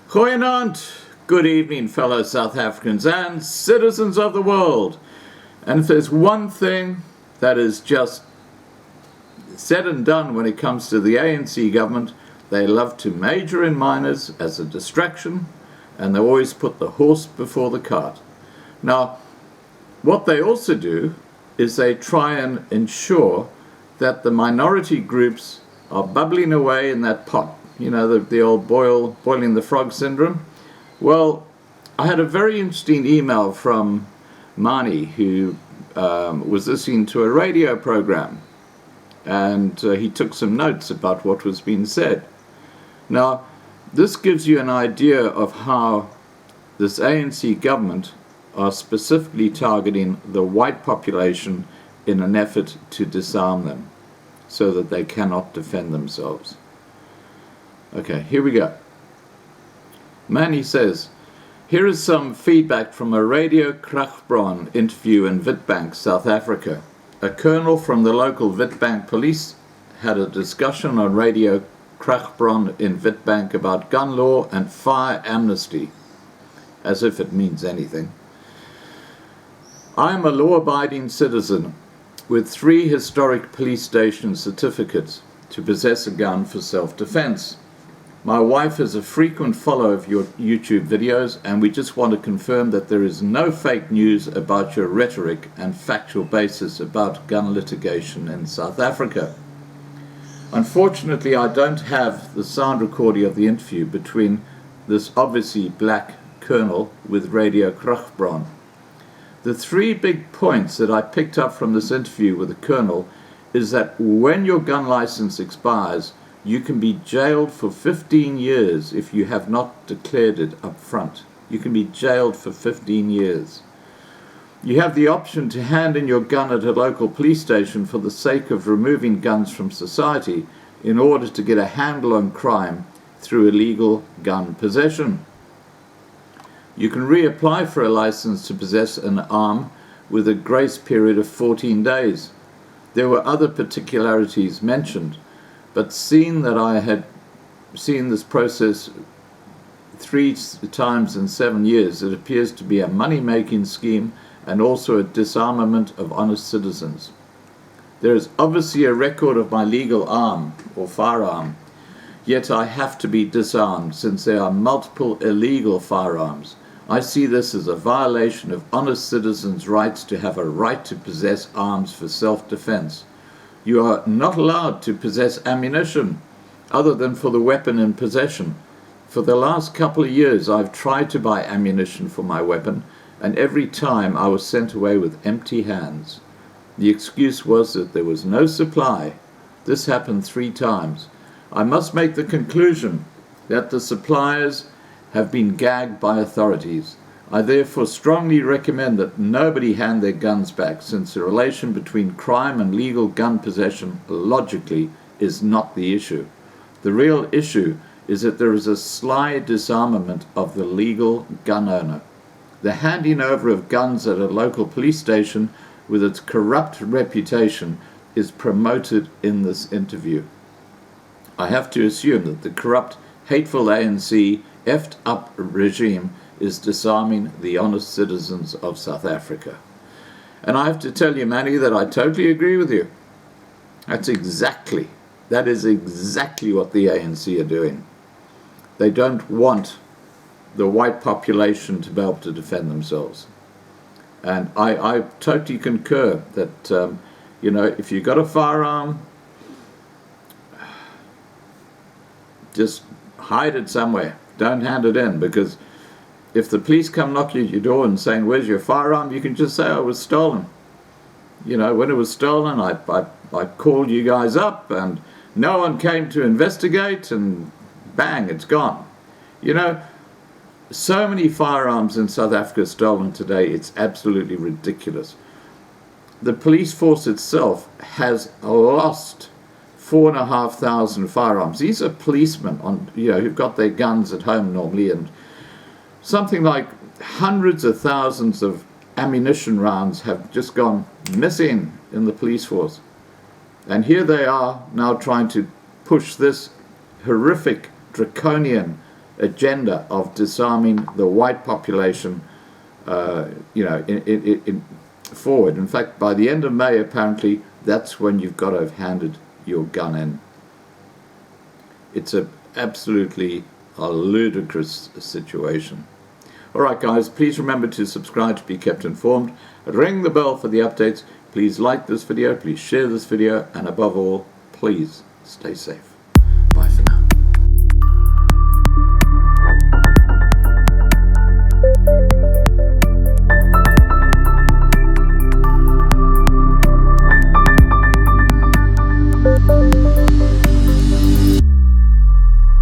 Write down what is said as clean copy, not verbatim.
Goeienaand, good evening, fellow South Africans and citizens of the world. And if there's one thing that is just said and done when it comes to the ANC government, they love to major in minors as a distraction, and they always put the horse before the cart. Now, what they also do is they try and ensure that the minority groups are bubbling away in that pot. You know, the old boiling the frog syndrome. Well, I had a very interesting email from Mani, who was listening to a radio program, and he took some notes about what was being said. Now, this gives you an idea of how this ANC government are specifically targeting the white population in an effort to disarm them so that they cannot defend themselves. Okay, here we go. Manny says, here is some feedback from a Radio Kragbron interview in Witbank, South Africa. A colonel from the local Witbank police had a discussion on Radio Kragbron in Witbank about gun law and fire amnesty, as if it means anything. I am a law-abiding citizen with 3 historic police station certificates to possess a gun for self-defense. My wife is a frequent follower of your YouTube videos, and we just want to confirm that there is no fake news about your rhetoric and factual basis about gun litigation in South Africa. Unfortunately, I don't have the sound recording of the interview between this obviously black colonel with Radio Kragbron. The 3 big points that I picked up from this interview with the colonel is that when your gun license expires, you can be jailed for 15 years if you have not declared it up front. You can be jailed for 15 years. You have the option to hand in your gun at a local police station for the sake of removing guns from society in order to get a handle on crime through illegal gun possession. You can reapply for a license to possess an arm with a grace period of 14 days. There were other particularities mentioned, but seeing that I had seen this process 3 times in 7 years, it appears to be a money-making scheme and also a disarmament of honest citizens. There is obviously a record of my legal arm or firearm, yet I have to be disarmed since there are multiple illegal firearms. I see this as a violation of honest citizens' rights to have a right to possess arms for self-defense. You are not allowed to possess ammunition other than for the weapon in possession. For the last couple of years, I've tried to buy ammunition for my weapon, and every time I was sent away with empty hands. The excuse was that there was no supply. This happened 3 times. I must make the conclusion that the suppliers have been gagged by authorities. I therefore strongly recommend that nobody hand their guns back, since the relation between crime and legal gun possession logically is not the issue. The real issue is that there is a sly disarmament of the legal gun owner. The handing over of guns at a local police station with its corrupt reputation is promoted in this interview. I have to assume that the corrupt, hateful ANC effed up regime is disarming the honest citizens of South Africa. And I have to tell you, Manny, that I totally agree with you. That is exactly what the ANC are doing. They don't want the white population to be able to defend themselves. And I totally concur that, if you've got a firearm, just hide it somewhere. Don't hand it in, because if the police come knocking at your door and saying, where's your firearm, you can just say, oh, it was stolen. When it was stolen, I called you guys up and no one came to investigate, and bang, it's gone. So many firearms in South Africa stolen today, it's absolutely ridiculous. The police force itself has lost 4,500 firearms. These are policemen who've got their guns at home normally, and something like hundreds of thousands of ammunition rounds have just gone missing in the police force. And here they are now trying to push this horrific, draconian agenda of disarming the white population, forward. In fact, by the end of May, apparently, that's when you've got to have handed your gun in. It's absolutely a ludicrous situation. All right, guys, please remember to subscribe to be kept informed. Ring the bell for the updates. Please like this video, please share this video, and above all, please stay safe.